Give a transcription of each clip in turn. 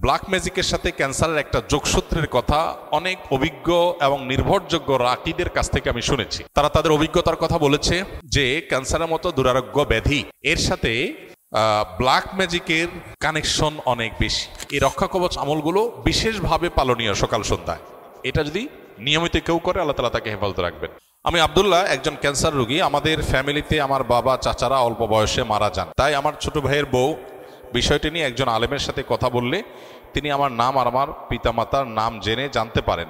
Black ম্যাজিকের সাথে ক্যান্সারের একটা যোগসূত্রের কথা অনেক অভিজ্ঞ এবং নির্ভরযোগ্য রাকিদের কাছ থেকে আমি শুনেছি। তারা তাদের অভিজ্ঞতার কথা বলেছে যে ক্যান্সারের মতো দুরারোগ্য ব্যাধি এর সাথে ব্ল্যাক ম্যাজিকের কানেকশন অনেক বেশি। এই রক্ষা কবচ আমলগুলো বিশেষভাবে পালনীয় সকাল সন্ধ্যায়। এটা যদি নিয়মিত কেউ করে আল্লাহ তাআলা তাকে হেফাজত রাখবেন। আমি আব্দুল্লাহ, একজন ক্যান্সার রোগী। আমাদের ফ্যামিলিতে আমার বাবা চাচারা অল্প বয়সে মারা যান। তাই আমার ছোট ভাইয়ের বউ বিষয়টি নিয়ে একজন আলেমের সাথে কথা বললে তিনি আমার নাম আর আমার পিতামাতার নাম জেনে জানতে পারেন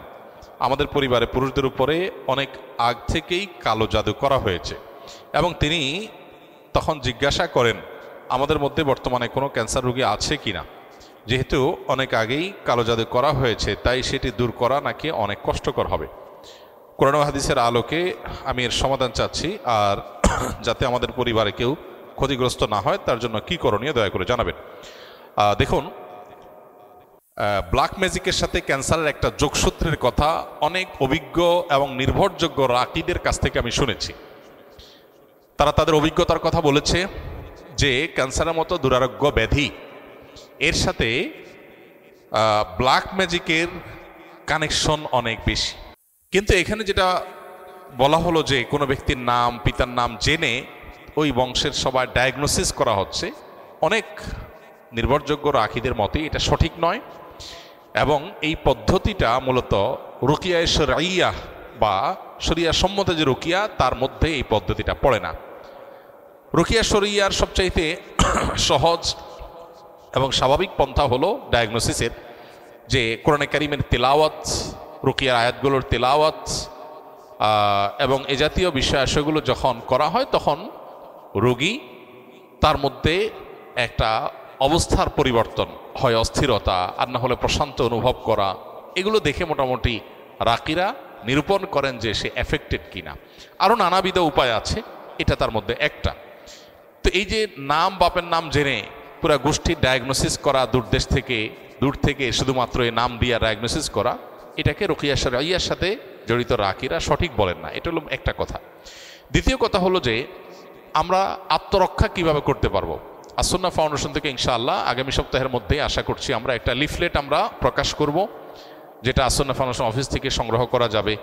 আমাদের পরিবারে পুরুষদের উপরে অনেক আগ থেকেই কালো জাদু করা হয়েছে, এবং তিনি তখন জিজ্ঞাসা করেন আমাদের মধ্যে বর্তমানে কোনো ক্যান্সার রোগী আছে কিনা। যেহেতু অনেক আগেই কালো জাদু করা হয়েছে তাই সেটি দূর করা নাকি অনেক কষ্টকর হবে। কোরআন ও হাদিসের আলোকে আমি এর সমাধান চাচ্ছি, আর যাতে আমাদের পরিবারে কেউ ক্ষতিগ্রস্ত না হয় তার জন্য কি করণীয় দয়া করে জানাবেন। দেখুন, ব্ল্যাক ম্যাজিকের সাথে ক্যান্সারের একটা যোগসূত্রের কথা অনেক অভিজ্ঞ এবং নির্ভরযোগ্য রাকিদের কাছ থেকে আমি শুনেছি। তারা তাদের অভিজ্ঞতার কথা বলেছে যে ক্যান্সারের মতো দুরারোগ্য ব্যাধি এর সাথে ব্ল্যাক ম্যাজিকের কানেকশন অনেক বেশি। কিন্তু এখানে যেটা বলা হলো যে কোনো ব্যক্তির নাম পিতার নাম জেনে ওই বংশের সবাই ডায়াগনোসিস করা হচ্ছে, অনেক নির্ভরযোগ্য রাকিদের মতে এটা সঠিক নয়, এবং এই পদ্ধতিটা মূলত রুকিয়ায়ে শরঈয়া বা শরিয়া সম্মত যে রুকিয়া তার মধ্যে এই পদ্ধতিটা পড়ে না। রুকিয়া শরঈয়ার সবচাইতে সহজ এবং স্বাভাবিক পন্থা হলো ডায়াগনোসিসের, যে কোরআনে কারিমের তেলাওয়াত, রুকিয়ার আয়াতগুলোর তেলাওয়াত এবং এ জাতীয় বিষয়াশয়গুলো যখন করা হয় তখন রোগী তার মধ্যে একটা অবস্থার পরিবর্তন হয়, অস্থিরতা আর না হলে প্রশান্ত অনুভব করা, এগুলো দেখে মোটামুটি রাকিরা নিরূপণ করেন যে সে এফেক্টেড কিনা। আরও নানাবিধ উপায় আছে, এটা তার মধ্যে একটা। তো এই যে নাম বাপের নাম জেনে পুরা গোষ্ঠীর ডায়াগনোসিস করা, দূর থেকে শুধুমাত্র এই নাম দিয়ে ডায়াগনোসিস করা, এটাকে রুকিয়া শরঈয়ার সাথে জড়িত রাকিরা সঠিক বলেন না। এটা হলো একটা কথা। দ্বিতীয় কথা হলো যে আমরা আত্মরক্ষা কিভাবে করতে পারবো। আসুন্নাহ ফাউন্ডেশন থেকে ইনশাআল্লাহ আগামী সপ্তাহের মধ্যেই আশা করছি আমরা একটা লিফলেট আমরা প্রকাশ করব, যেটা আসুন্নাহ ফাউন্ডেশন অফিস থেকে সংগ্রহ করা যাবে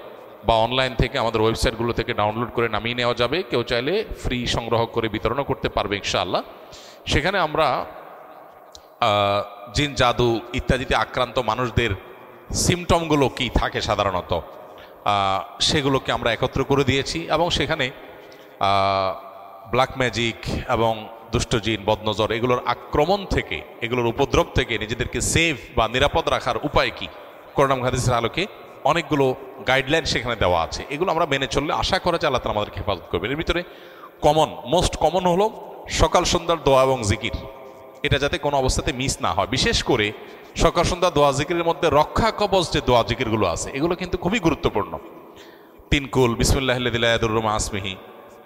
বা অনলাইন থেকে আমাদের ওয়েবসাইটগুলো থেকে ডাউনলোড করে নামিয়ে নেওয়া যাবে। কেউ চাইলে ফ্রি সংগ্রহ করে বিতরণও করতে পারবে ইনশাআল্লাহ। সেখানে আমরা জিন জাদু ইত্যাদিতে আক্রান্ত মানুষদের সিমটমগুলো কি থাকে সাধারণত সেগুলোকে আমরা একত্র করে দিয়েছি, এবং সেখানে ব্ল্যাক ম্যাজিক এবং দুষ্ট জিন বদনজর এগুলোর আক্রমণ থেকে, এগুলোর উপদ্রব থেকে নিজেদেরকে সেফ বা নিরাপদ রাখার উপায় কি কোরআন হাদিসের আলোকে অনেকগুলো গাইডলাইন সেখানে দেওয়া আছে। এগুলো আমরা মেনে চললে আশা করা যায় আল্লাহ তাআলা আমাদেরকে হেফাজত করবেন। এর ভিতরে মোস্ট কমন হলো সকাল সন্ধ্যার দোয়া এবং জিকির। এটা যাতে কোনো অবস্থাতে মিস না হয়। বিশেষ করে সকাল সন্ধ্যা দোয়া জিকিরের মধ্যে রক্ষা কবচ যে দোয়া জিকিরগুলো আছে এগুলো কিন্তু খুবই গুরুত্বপূর্ণ। 3 কুল, বিসমিল্লাহিল্লাযী লা ইয়াদুররু মা ইসমিহি,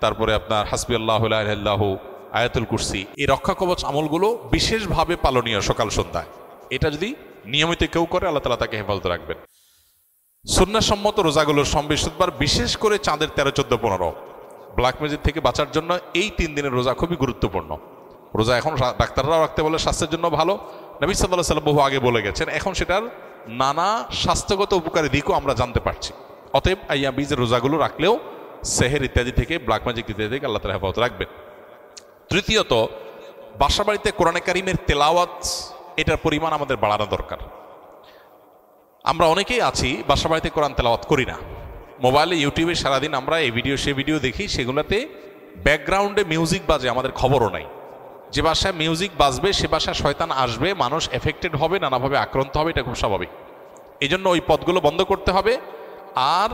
তারপরে আপনার হাসবিয়াল্লাহু লা ইলাহা ইল্লাহু, আয়াতুল কুরসি, এই রক্ষা কবচ আমলগুলো বিশেষভাবে পালনীয় সকাল সন্ধ্যায়। এটা যদি নিয়মিত কেউ করে আল্লাহ তাআলা তাকে হেফাজত রাখবেন। সুন্নাহসম্মত রোজাগুলোর সম্বিশুদ্ধবার, বিশেষ করে চাঁদের 13, 14, 15 ব্ল্যাক ম্যাজিক থেকে বাঁচার জন্য এই 3 দিনের রোজা খুবই গুরুত্বপূর্ণ। রোজা এখন ডাক্তাররাও রাখতে বলে স্বাস্থ্যের জন্য ভালো, নবী সাল্লাল্লাহু আলাইহি ওয়াসাল্লাম বহু আগে বলে গেছেন। এখন সেটার নানা স্বাস্থ্যগত উপকারী দিকও আমরা জানতে পারছি। অতএব আইয়াম বীজের রোজাগুলো রাখলেও সেহের ইত্যাদি থেকে, ব্ল্যাক ম্যাজিক ইত্যাদি থেকে আল্লাহ তাআলা হেফাজত রাখবেন। তৃতীয়ত, বাসা বাড়িতে কোরআনে কারিমের তেলাওয়াত এটার পরিমাণ আমাদের বাড়ানো দরকার। আমরা অনেকেই আছি বাসা বাড়িতে কোরআন তেলাওয়াত করি না, মোবাইলে ইউটিউবে সারাদিন আমরা এই ভিডিও সে ভিডিও দেখি, সেগুলোতে ব্যাকগ্রাউন্ডে মিউজিক বাজে, আমাদের খবরও নাই। যে বাসায় মিউজিক বাজবে সে বাসায় শয়তান আসবে, মানুষ এফেক্টেড হবে, নানাভাবে আক্রান্ত হবে, এটা খুব স্বাভাবিক। এই জন্য ওই পথগুলো বন্ধ করতে হবে, আর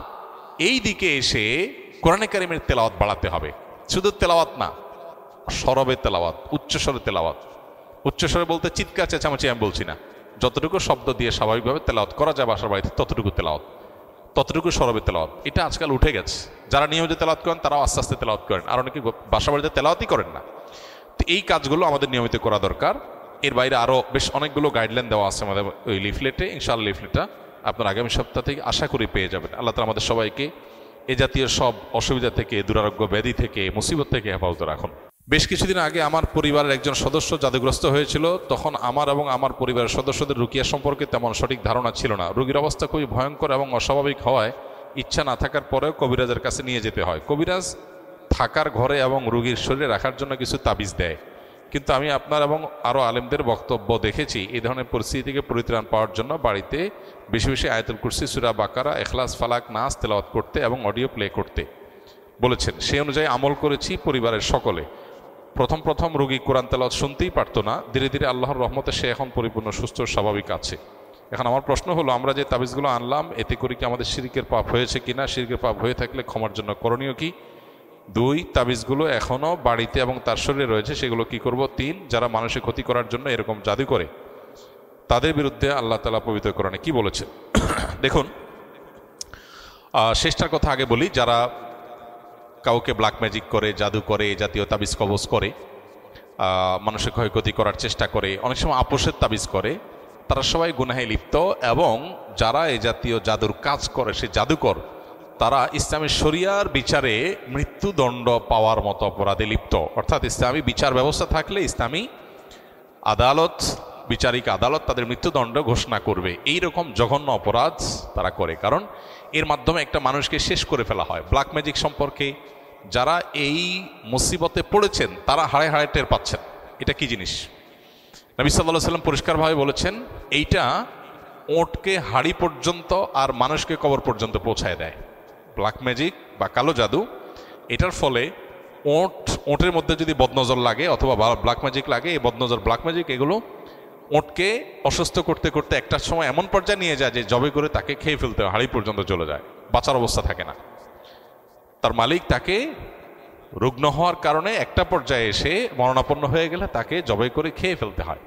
এই দিকে এসে কোরআনে কারিমের তেলাওয়াত বাড়াতে হবে। শুধু তেলাওয়াত না, সরবে তেলাওয়াত, উচ্চস্বরে তেলাওয়াত। উচ্চস্বরে বলতে চিৎকার চেঁচামেচি আমি বলছি না, যতটুকু শব্দ দিয়ে স্বাভাবিকভাবে তেলাওয়াত করা যায় বাসার বাড়িতে ততটুকু তেলাওয়াত, ততটুকু সরবে তেলাওয়াত। এটা আজকাল উঠে গেছে। যারা নিয়মিত তেলাওয়াত করেন তারাও আস্তে আস্তে তেলাওয়াত করেন, আর অনেকে বাসা বাড়িতে তেলাওয়াতই করেন না। তো এই কাজগুলো আমাদের নিয়মিত করা দরকার। এর বাইরে আরও বেশ অনেকগুলো গাইডলাইন দেওয়া আছে আমাদের ওই লিফলেটে। ইনশাআল্লাহ লিফলেটটা আপনার আগামী সপ্তাহ থেকে আশা করি পেয়ে যাবেন। আল্লাহ তাআলা আমাদের সবাইকে এ জাতীয় সব অসুবিধা থেকে, দুরারোগ্য ব্যাধি থেকে, মুসিবত থেকে হেফাজত রাখুন। বেশ কিছুদিন আগে আমার পরিবারের একজন সদস্য জাদুগ্রস্ত হয়েছিল। তখন আমার এবং আমার পরিবারের সদস্যদের রুকিয়া সম্পর্কে তেমন সঠিক ধারণা ছিল না। রোগীর অবস্থা খুবই ভয়ঙ্কর এবং অস্বাভাবিক হওয়ায় ইচ্ছা না থাকার পরেও কবিরাজের কাছে নিয়ে যেতে হয়। কবিরাজ থাকার ঘরে এবং রোগীর শরীরে রাখার জন্য কিছু তাবিজ দেয়, কিন্তু আমি আপনার এবং আরও আলেমদের বক্তব্য দেখেছি এই ধরনের পরিস্থিতি থেকে পরিত্রাণ পাওয়ার জন্য বাড়িতে বেশি বেশি আয়াতুল কুরসি, সূরা বাকারা, ইখলাস, ফালাক, নাস তেলাওয়াত করতে এবং অডিও প্লে করতে বলেছেন। সেই অনুযায়ী আমল করেছি পরিবারের সকলে। প্রথম প্রথম রোগী কোরআন তেলাওয়াত শুনতেই পারতো না, ধীরে ধীরে আল্লাহর রহমতে সে এখন পরিপূর্ণ সুস্থ স্বাভাবিক আছে। এখন আমার প্রশ্ন হলো, আমরা যে তাবিজগুলো আনলাম এতে করে কি আমাদের শিরকের পাপ হয়েছে কিনা? শিরকের পাপ হয়ে থাকলে ক্ষমার জন্য করণীয় কি? 2, তাবিজগুলো এখনও বাড়িতে এবং তার শরীরে রয়েছে, সেগুলো কি করব? 3, যারা মানুষের ক্ষতি করার জন্য এরকম জাদু করে তাদের বিরুদ্ধে আল্লাহ তাআলা পবিত্র কোরআনে কি বলেছেন? দেখুন, শেষটার কথা আগে বলি। যারা কাউকে ব্ল্যাক ম্যাজিক করে, জাদু করে, এই জাতীয় তাবিজ কবজ করে, মানুষের ক্ষয়ক্ষতি করার চেষ্টা করে, অনেক সময় আপোষের তাবিজ করে, তারা সবাই গুনাহে লিপ্ত। এবং যারা এই জাতীয় জাদুর কাজ করে, সে জাদুকর, তারা ইসলামী শরিয়ার বিচারে মৃত্যুদণ্ড পাওয়ার মতো অপরাধে লিপ্ত। অর্থাৎ ইসলামী বিচার ব্যবস্থা থাকলে ইসলামী আদালত, বিচারিক আদালত তাদের মৃত্যুদণ্ড ঘোষণা করবে। এই রকম জঘন্য অপরাধ তারা করে, কারণ এর মাধ্যমে একটা মানুষকে শেষ করে ফেলা হয়। ব্ল্যাক ম্যাজিক সম্পর্কে যারা এই মুসিবতে পড়েছেন তারা হাড়ে হাড়ে টের পাচ্ছেন এটা কি জিনিস। নবী সাল্লাল্লাহু আলাইহি ওয়াসাল্লাম পরিষ্কারভাবে বলেছেন, এইটা ওঁটকে হাড়ি পর্যন্ত আর মানুষকে কবর পর্যন্ত পৌঁছায় দেয়। ব্ল্যাক ম্যাজিক বা কালো জাদু, এটার ফলে ওঁটের মধ্যে যদি বদনজর লাগে অথবা ব্ল্যাক ম্যাজিক লাগে, এই বদনজর, ব্ল্যাক ম্যাজিক এগুলো ওঁটকে অসুস্থ করতে করতে একটা সময় এমন পর্যায়ে নিয়ে যায় যে জবে করে তাকে খেয়ে ফেলতে হয়, হাড়ি পর্যন্ত চলে যায়, বাঁচার অবস্থা থাকে না। তার মালিক তাকে রুগ্ন হওয়ার কারণে একটা পর্যায়ে এসে মরণাপন্ন হয়ে গেলে তাকে জবাই করে খেয়ে ফেলতে হয়।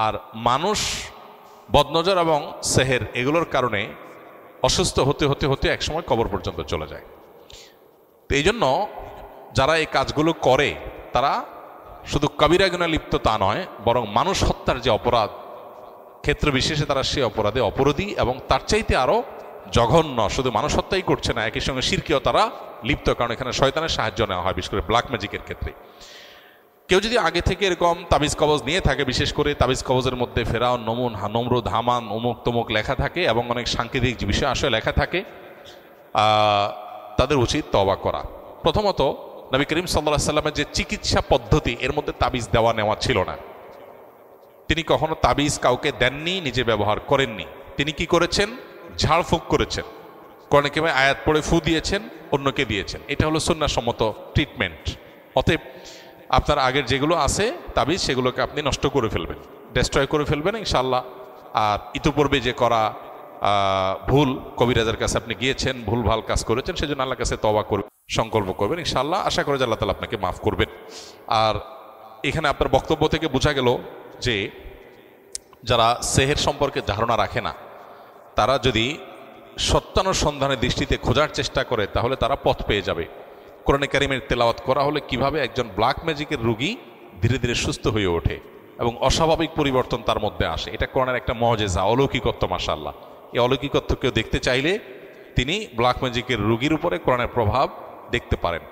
আর মানুষ বদনজর এবং সেহের এগুলোর কারণে অসুস্থ হতে হতে হতে একসময় কবর পর্যন্ত চলে যায়। তো এই জন্য যারা এই কাজগুলো করে তারা শুধু কবিরা গুনাহে লিপ্ত তা নয়, বরং মানুষ হত্যার যে অপরাধ, ক্ষেত্র বিশেষে তারা সে অপরাধে অপরাধী এবং তার চাইতে আরও জঘন্য। শুধু মানুষ হত্যাই করছে না, একই সঙ্গে শিরকেও তারা লিপ্ত, কারণ এখানে শয়তানের সাহায্য নেওয়া হয়, বিশেষ করে ব্ল্যাক ম্যাজিকের ক্ষেত্রে। কেউ যদি আগে থেকে এরকম তাবিজ কবজ নিয়ে থাকে, বিশেষ করে তাবিজ কবজের মধ্যে ফেরাউন, নমরুদ, হামান, অমুক তমুক লেখা থাকে এবং অনেক সাংকেতিক বিষয় আসলে লেখা থাকে, তাদের উচিত তওবা করা। প্রথমত নবী করিম সাল্লাল্লাহু আলাইহি ওয়াসাল্লামের যে চিকিৎসা পদ্ধতি, এর মধ্যে তাবিজ দেওয়া নেওয়া ছিল না। তিনি কখনো তাবিজ কাউকে দেননি, নিজে ব্যবহার করেননি। তিনি কি করেছেন? ঝাড়ফুঁক করেছেন, কোরআনে কারিমে আয়াত পড়ে ফু দিয়েছেন, অন্যকে দিয়েছেন। এটা হলো সুন্নাহসম্মত ট্রিটমেন্ট। অতএব আপনার আগের যেগুলো আছে তাবিজ, সেগুলোকে আপনি নষ্ট করে ফেলবেন, ডেস্ট্রয় করে ফেলবেন ইনশাআল্লাহ। আর ইতিপূর্বে যে করা ভুল, কবিরাজের কাছে আপনি গিয়েছেন, ভুল ভাল কাজ করেছেন, সেজন্য আল্লাহর কাছে তওবা করবেন, সংকল্প করবেন ইনশাআল্লাহ। আশা করি যে আল্লাহ তাআলা আপনাকে মাফ করবেন। আর এখানে আপনার বক্তব্য থেকে বোঝা গেল যে যারা সেহের সম্পর্কে ধারণা রাখে না, তারা যদি সত্যানুসন্ধানের দৃষ্টিতে খোঁজার চেষ্টা করে তাহলে তারা পথ পেয়ে যাবে। কোরআনে কারিমের তেলাওয়াত করা হলে কিভাবে একজন ব্ল্যাক ম্যাজিকের রোগী ধীরে ধীরে সুস্থ হয়ে ওঠে এবং অস্বাভাবিক পরিবর্তন তার মধ্যে আসে, এটা কোরআনের একটা মুজিজা, অলৌকিকত্ব। মাশাআল্লাহ, এই অলৌকিকত্ব কেউ দেখতে চাইলে তিনি ব্ল্যাক ম্যাজিকের রোগীর উপরে কোরআনের প্রভাব দেখতে পারেন।